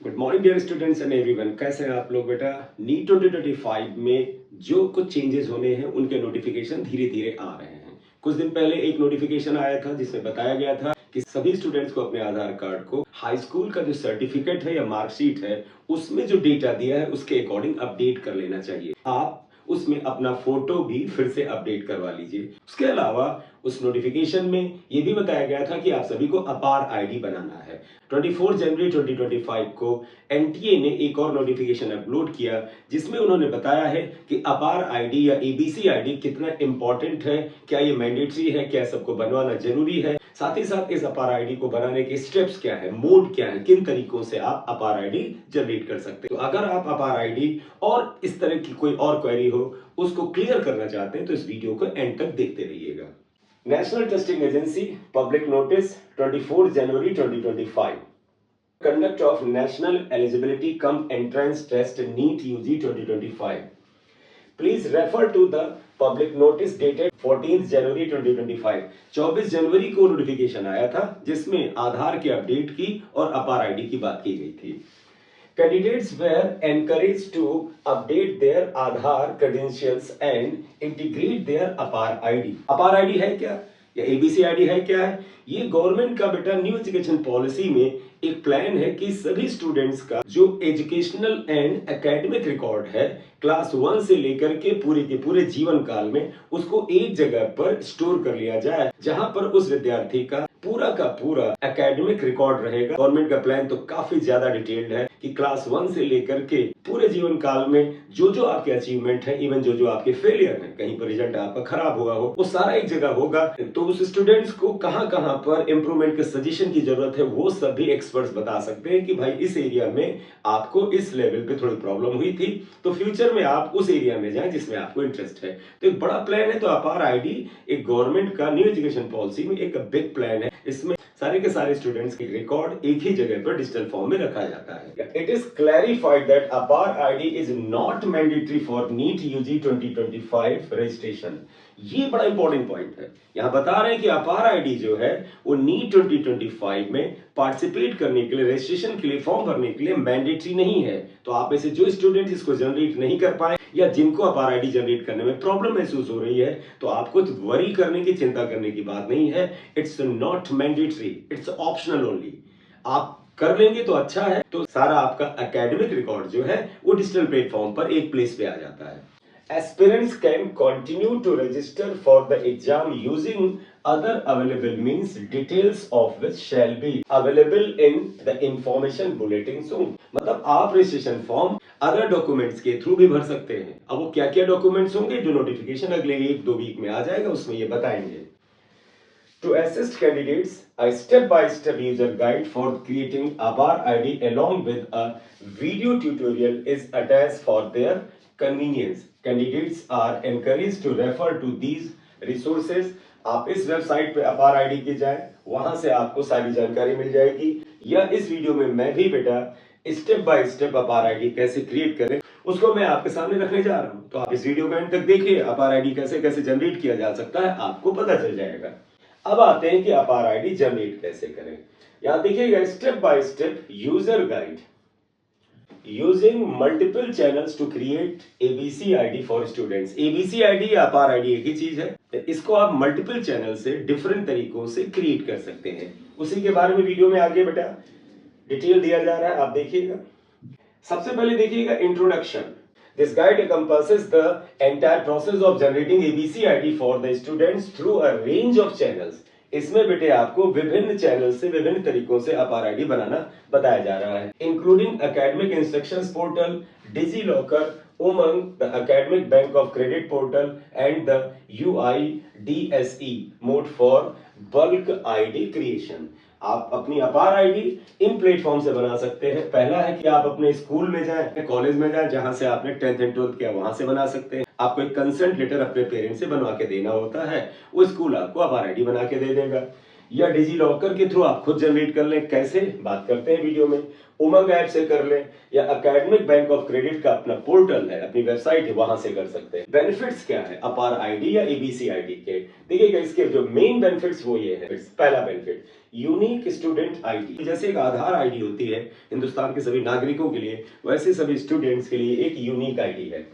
Good morning dear students and everyone, कैसे हैं आप लोग बेटा। नीट 2025 में जो कुछ चेंजेस होने हैं उनके नोटिफिकेशन धीरे धीरे आ रहे हैं। कुछ दिन पहले एक नोटिफिकेशन आया था जिसमें बताया गया था कि सभी स्टूडेंट्स को अपने आधार कार्ड को हाई स्कूल का जो सर्टिफिकेट है या मार्कशीट है उसमें जो डेटा दिया है उसके अकॉर्डिंग अपडेट कर लेना चाहिए। आप उसमें अपना फोटो भी फिर से अपडेट करवा लीजिए। उसके अलावा उस नोटिफिकेशन में यह भी बताया गया था कि आप सभी को अपार आईडी बनाना है। 24 जनवरी 2025 को एनटीए ने एक और नोटिफिकेशन अपलोड किया जिसमें उन्होंने बताया है कि अपार आईडी या एबीसी आईडी कितना इंपॉर्टेंट है, क्या ये मैंडेटरी है, क्या सबको बनवाना जरूरी है, साथ ही साथ इस अपार आईडी को बनाने के स्टेप्स क्या है, मोड क्या है, किन तरीकों से आप अपार आईडी जनरेट कर सकते हैं। तो अगर आप अपार आईडी और इस तरह की कोई और क्वेरी हो उसको क्लियर करना चाहते हैं तो इस वीडियो को एंड तक देखते रहिएगा। National testing agency public notice 24 January 2025 conduct of national eligibility cum entrance test NEET UG 2025. Please refer to the public notice dated 14th January 2025. 24 जनवरी को नोटिफिकेशन आया था जिसमें आधार के अपडेट की और अपार आईडी की बात की गई थी। Candidates were encouraged to update their Aadhaar credentials and integrate their APAR ID. APAR ID है क्या या ABC ID है क्या है? ये गवर्नमेंट का बेटा न्यू एजुकेशन पॉलिसी में एक प्लान है कि सभी स्टूडेंट्स का जो एजुकेशनल एंड एकेडमिक रिकॉर्ड है क्लास 1 से लेकर के पूरे जीवन काल में उसको एक जगह पर स्टोर कर लिया जाए जहां पर उस विद्यार्थी का पूरा एकेडमिक रिकॉर्ड रहेगा। गवर्नमेंट का प्लान तो काफी ज्यादा डिटेल्ड है कि क्लास 1 से लेकर के पूरे जीवन काल में जो आपके अचीवमेंट है, इवन जो आपके फेलियर है, कहीं पर रिजल्ट आपका खराब हुआ हो वो सारा एक जगह होगा। तो उस स्टूडेंट्स को कहां पर इंप्रूवमेंट के सजेशन की जरूरत है वो सभी एक्सपर्ट्स बता सकते हैं कि भाई इस एरिया में आपको इस लेवल पे थोड़ी प्रॉब्लम हुई थी तो फ्यूचर में आप उस एरिया में जाएं जिसमें आपको इंटरेस्ट है। तो एक बड़ा प्लान है। तो अपार आईडी एक गवर्नमेंट का न्यू एजुकेशन पॉलिसी में एक बिग प्लान है। इसमें सारे के सारे स्टूडेंट्स के रिकॉर्ड एक ही जगह पर डिजिटल फॉर्म में रखा जाता है। It is clarified that APAAR ID is not mandatory for NEET UG 2025 registration. ये बड़ा इंपॉर्टेंट पॉइंट है। यहां बता रहे हैं कि अपार आईडी जो है वो नीट 2025 में पार्टिसिपेट करने के लिए, रजिस्ट्रेशन के लिए, फॉर्म भरने के लिए मैंडेटरी नहीं है। तो आप में से जो स्टूडेंट इसको जनरेट नहीं कर पाए या जिनको अपार आईडी जनरेट करने में प्रॉब्लम महसूस हो रही है तो आपको तो वरी करने की, चिंता करने की बात नहीं है। It's not mandatory, it's optional only. आप कर लेंगे तो अच्छा है। तो सारा आपका एकेडमिक रिकॉर्ड जो है वो डिजिटल प्लेटफॉर्म पर एक प्लेस पे आ जाता है। Aspirants can continue to register for the exam using other available means, details of which shall be available in the information bulletin soon. मतलब आप रजिस्ट्रेशन फॉर्म अदर डॉक्यूमेंट्स के थ्रू भी भर सकते हैं। अब वो क्या क्या डॉक्यूमेंट्स होंगे जो नोटिफिकेशन अगले 1-2 वीक में आ जाएगा उसमें ये बताएंगे। To assist candidates, a step-by-step user guide for creating Aadhaar ID along with a video tutorial is attached for their convenience. Candidates are encouraged to refer to these resources. आप इस website पे अपार ID की जाए, वहां से आपको सारी जानकारी मिल जाएगी। या इस वीडियो में मैं भी बेटा स्टेप बाय स्टेप अपार आईडी कैसे क्रिएट करें उसको मैं आपके सामने रखने जा रहा हूं। तो आप इस वीडियो को एंड तक देखिए। अपार आईडी कैसे कैसे जनरेट किया जा सकता है आपको पता चल जाएगा। अब आते हैं कि अपार आईडी जनरेट कैसे करें। यहां देखिएगा step by step user guide using multiple channels to create ABC ID for students. ABC ID या अपार आईडी एक ही चीज है। इसको आप मल्टीपल चैनल से डिफरेंट तरीकों से क्रिएट कर सकते हैं। उसी के बारे में वीडियो में आगे बेटा डिटेल दिया जा रहा है, आप देखिएगा। सबसे पहले देखिएगा introduction. This guide encompasses the entire process of generating ABC ID for the students through a range of channels. इसमें बेटे आपको विभिन्न चैनल से, विभिन्न तरीकों से अपार आईडी बनाना बताया जा रहा है, including academic instructions portal, DigiLocker, UMANG, the academic bank of credit portal and the UIDSE mode for bulk ID creation. आप अपनी अपार आईडी इन प्लेटफॉर्म से बना सकते हैं। पहला है कि आप अपने स्कूल में जाएं, कॉलेज में जाएं, जहां से आपने 10th एंड 12th किया वहां से बना सकते हैं। आपको एक कंसेंट लेटर अपने पेरेंट्स से बनवा के देना होता है, वो स्कूल आपको अपार आईडी बना के दे देगा। या डिजी लॉकर के थ्रू आप खुद जनरेट कर लें। कैसे, बात करते हैं वीडियो में। उमंग ऐप से कर लें या एकेडमिक बैंक ऑफ क्रेडिट का अपना पोर्टल है, अपनी वेबसाइट है, वहां से कर सकते हैं। बेनिफिट्स क्या है अपार आईडी या एबीसी आईडी के? देखिएगा, इसके जो मेन बेनिफिट्स वो ये है। पहला बेनिफिट, यूनिक स्टूडेंट आईडी। जैसे एक आधार आईडी होती है हिंदुस्तान के सभी नागरिकों के लिए, वैसे सभी स्टूडेंट्स के लिए एक यूनिक आईडी है।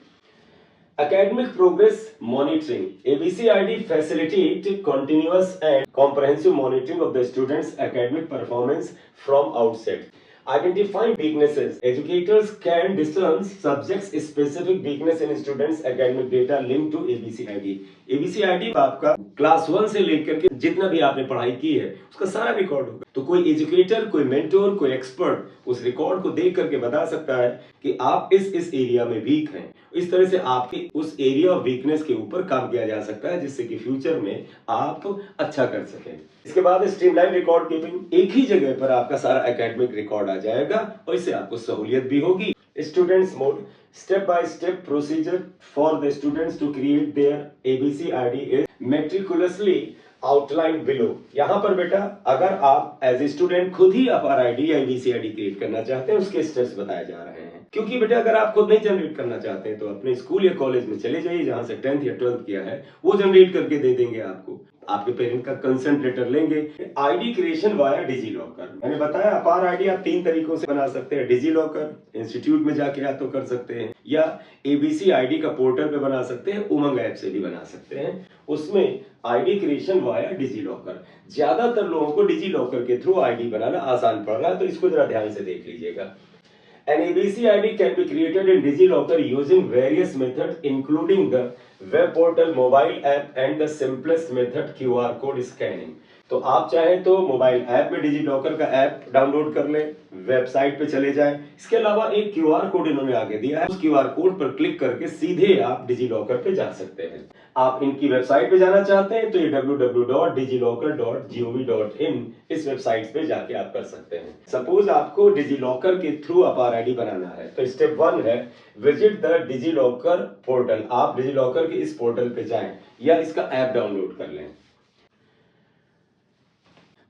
Academic progress monitoring. ABCID facilitate continuous and comprehensive monitoring of the students' academic performance from outset. Identifying weaknesses. Educators can discern subjects specific weakness in students' academic data linked to ABCID. ABCID आपका class 1 से लेकर के जितना भी आपने पढ़ाई की है उसका सारा रिकॉर्ड होगा। तो कोई एजुकेटर, कोई मेंटोर, कोई एक्सपर्ट उस रिकॉर्ड को देख करके बता सकता है कि आप इस एरिया में वीक हैं। इस तरह से आपके उस एरिया ऑफ वीकनेस के ऊपर काम किया जा सकता है, जिससे कि फ्यूचर में आप अच्छा कर सकें। इसके बाद स्ट्रीमलाइन रिकॉर्ड कीपिंग। एक ही जगह पर आपका सारा एकेडमिक रिकॉर्ड आ जाएगा और इससे आपको सहूलियत भी होगी। Students mode, step by step procedure for the students to create their ABCID is meticulously outline below. यहाँ पर बेटा अगर आप एज ए स्टूडेंट खुद ही अपार आईडी या ABCID क्रिएट करना चाहते हैं, उसके स्टेप्स बताए जा रहे हैं। क्योंकि बेटा अगर आप खुद नहीं जनरेट करना चाहते हैं तो अपने स्कूल या कॉलेज में चले जाइए, जहां से 10th या 12th किया है वो जनरेट करके दे देंगे आपको। आपके पेरेंट का कंसेंट लेटर लेंगे। ID creation via digi locker. मैंने बताया अपार आईडी आप 3 तरीकों से बना सकते हैं। डिजी लॉकर, इंस्टीट्यूट में जाके आप तो कर सकते हैं, या ABCID का पोर्टल पे बना सकते हैं, उमंग ऐप से भी बना सकते हैं। उसमें ID creation via digi locker. ज्यादातर लोगों को डिजी लॉकर के थ्रू आईडी बनाना आसान पड़ रहा है, तो इसको जरा ध्यान से देख लीजिएगा। An ABCID can be created in DigiLocker using various methods, including the web portal, mobile app, and the simplest method QR code scanning. तो आप चाहें तो मोबाइल ऐप में डिजी लॉकर का ऐप डाउनलोड कर लें, वेबसाइट पे चले जाएं। इसके अलावा एक QR कोड इन्होंने आगे दिया है, उस QR कोड पर क्लिक करके सीधे आप डिजी लॉकर पे जा सकते हैं। आप इनकी वेबसाइट पे जाना चाहते हैं तो ये www.digilocker.gov.in इस वेबसाइट पे जाके आप कर सकते हैं। सपोज आपको डिजी लॉकर के थ्रू अपार आईडी बनाना है तो स्टेप 1 है visit the DigiLocker portal. आप डिजी लॉकर के इस पोर्टल पे जाएं या इसका ऐप डाउनलोड कर लें।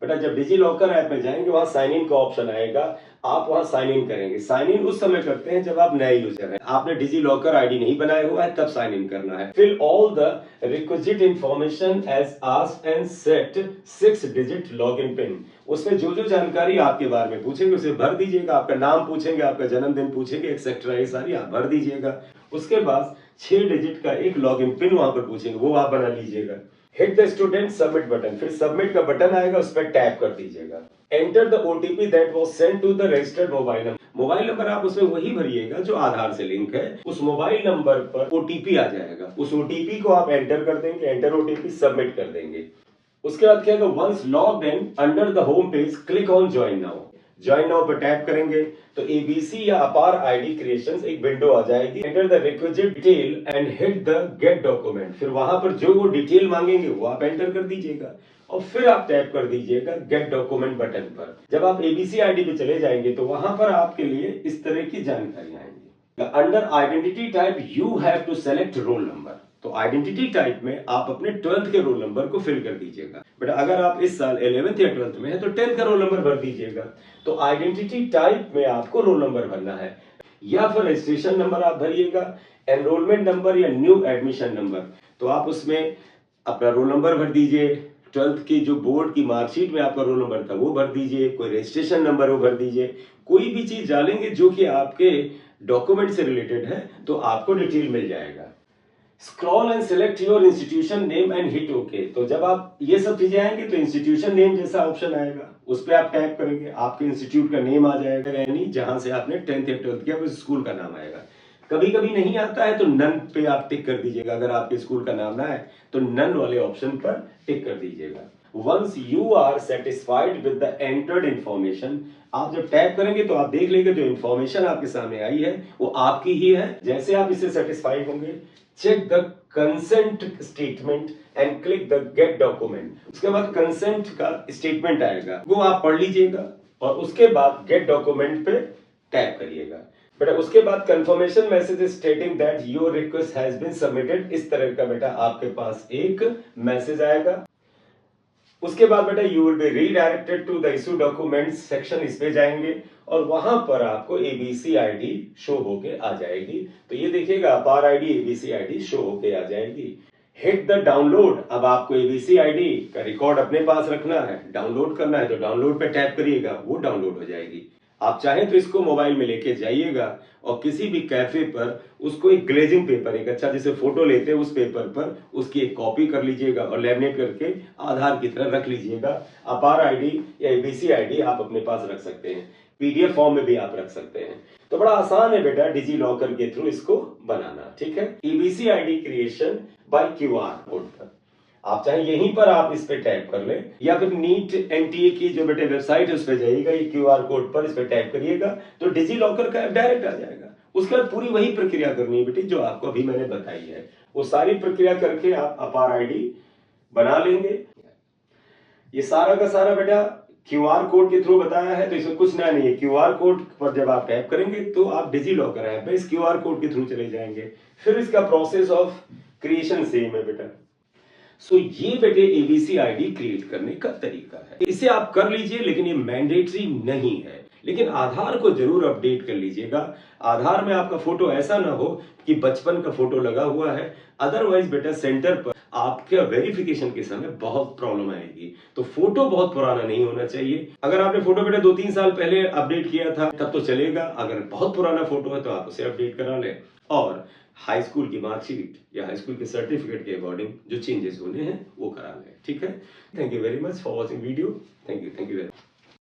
बेटा जब डिजी लॉकर ऐप में जाएंगे वहां साइन इन का ऑप्शन आएगा, आप वहां साइन इन करेंगे। साइन इन उस समय करते हैं जब आप नए यूजर हैं, आपने डिजी लॉकर आईडी नहीं बनाया हुआ है, तब साइन इन करना है। Fill all the requisite information as asked and set 6 digit login PIN. उसमें जो जो जानकारी आपके बारे में पूछेंगे उसे भर दीजिएगा। आपका नाम पूछेंगे, आपका जन्मदिन पूछेंगे, एक्सेट्रा, ये सारी आप भर दीजिएगा। उसके बाद 6 डिजिट का एक लॉगिन पिन वहां पर पूछेंगे, वो आप बना लीजिएगा। Hit the student submit button, फिर सबमिट का बटन आएगा, उस पर टैप कर दीजिएगा। Enter the OTP that was sent to the registered mobile number. Mobile number आप उसमें वही भरिएगा जो आधार से लिंक है। उस मोबाइल नंबर पर OTP आ जाएगा, उस OTP को आप एंटर कर देंगे। एंटर OTP, सबमिट कर देंगे। उसके बाद क्या होगा, once logged in under the home page click on join now. Join now पर टैप करेंगे तो ABC या अपार आईडी क्रिएशंस एक विंडो आ जाएगी। Enter the requisite detail and hit the get document. फिर वहां पर जो वो डिटेल मांगेंगे वो आप एंटर कर दीजिएगा और फिर आप टैप कर दीजिएगा गेट डॉक्यूमेंट बटन पर। जब आप ABCID पे चले जाएंगे तो वहां पर आपके लिए इस तरह की जानकारी आएंगी। Under identity type you have to select roll number. तो आइडेंटिटी टाइप में आप अपने 12th के रोल नंबर को फिल कर दीजिएगा। बट अगर आप इस साल 11th या 12th में है तो 10th का रोल नंबर भर दीजिएगा। तो आइडेंटिटी टाइप में आपको रोल नंबर भरना है, या फिर रजिस्ट्रेशन नंबर आप भरिएगा, एनरोलमेंट नंबर या न्यू एडमिशन नंबर। तो आप उसमें अपना रोल नंबर भर दीजिए, 12th की जो बोर्ड की मार्कशीट में आपका रोल नंबर था वो भर दीजिए, कोई रजिस्ट्रेशन नंबर वो भर दीजिए। कोई भी चीज डालेंगे जो कि आपके डॉक्यूमेंट से रिलेटेड है तो आपको डिटेल मिल जाएगा। Scroll and select your institution name and hit okay. तो जब आप ये सब चीजें आएंगे तो इंस्टीट्यूशन नेम जैसा ऑप्शन आएगा, उस पर आप टैप करेंगे, आपके इंस्टीट्यूट का नेम आ जाएगा, यानी जहां से आपने 10th या 12th किया उस स्कूल का नाम आएगा। कभी कभी नहीं आता है तो नन पे आप टिक कर दीजिएगा। अगर आपके स्कूल का नाम ना है तो नन वाले ऑप्शन पर टिक कर दीजिएगा। Once you are satisfied with the entered information, आप जब टैप करेंगे तो आप देख लेंगे जो इंफॉर्मेशन आपके सामने आई है वो आपकी ही है। जैसे आप इससे सेटिस्फाइड होंगे, check the consent statement and click the get document. उसके बाद कंसेंट का स्टेटमेंट आएगा, वो आप पढ़ लीजिएगा और उसके बाद गेट डॉक्यूमेंट पे टैप करिएगा। बेटा उसके बाद confirmation message stating that your request has been submitted, इस तरह का बेटा आपके पास एक मैसेज आएगा। उसके बाद बेटा you will be redirected to the issue documents section, इस पे जाएंगे और वहां पर आपको एबीसी आईडी शो होके आ जाएगी। तो ये देखिएगा अपार आईडी एबीसी आईडी शो होके आ जाएगी। Hit the download. अब आपको एबीसी आईडी का रिकॉर्ड अपने पास रखना है, डाउनलोड करना है तो डाउनलोड पे टैप करिएगा, वो डाउनलोड हो जाएगी। आप चाहें तो इसको मोबाइल में लेके जाइएगा और किसी भी कैफे पर उसको एक ग्लेजिंग पेपर, एक अच्छा जिसे फोटो लेते हैं उस पेपर पर उसकी एक कॉपी कर लीजिएगा और लेमिनेट करके आधार की तरह रख लीजिएगा। अपार आईडी या एबीसी आईडी आप अपने पास रख सकते हैं, पीडीएफ फॉर्म में भी आप रख सकते हैं। तो बड़ा आसान है बेटा डिजी लॉकर के थ्रू इसको बनाना, ठीक है। ABC ID creation bye QR code पर आप चाहे यहीं पर आप इस पे टैप कर लें या फिर नीट एनटीए की जो बेटे वेबसाइट है उस पे जाइएगा, ये क्यूआर कोड पर इस पे टैप करिएगा तो डिजी लॉकर का ऐप डायरेक्ट आ जाएगा। उसके बाद पूरी वही प्रक्रिया करनी है बेटी जो आपको अभी मैंने बताई है, वो सारी प्रक्रिया करके आप अपार आईडी बना लेंगे। ये सारा का सारा बेटा क्यूआर कोड के थ्रू बताया है तो इसमें कुछ नया नहीं है। क्यूआर कोड पर जब आप टैप करेंगे तो आप डिजी लॉकर ऐप में इस क्यूआर कोड के थ्रू चले जाएंगे। फिर इसका प्रोसेस ऑफ क्रिएशन सेम है बेटा। सो ये बेटे एबीसी आईडी क्रिएट करने का तरीका है, इसे आप कर लीजिए लेकिन ये मैंडेटरी नहीं है। लेकिन आधार को जरूर अपडेट कर लीजिएगा। आधार में आपका फोटो ऐसा ना हो कि बचपन का फोटो लगा हुआ है, अदरवाइज बेटा सेंटर पर आपके वेरिफिकेशन के समय बहुत प्रॉब्लम आएगी। तो फोटो बहुत पुराना नहीं होना चाहिए। अगर आपने फोटो बेटा 2-3 साल पहले अपडेट किया था तब तो चलेगा, अगर बहुत पुराना फोटो है तो आप उसे अपडेट करा लें और हाई स्कूल की मार्कशीट या हाई स्कूल के सर्टिफिकेट के अकॉर्डिंग जो चेंजेस होने हैं वो करा लें, ठीक है। Thank you very much for watching video. Thank you very much.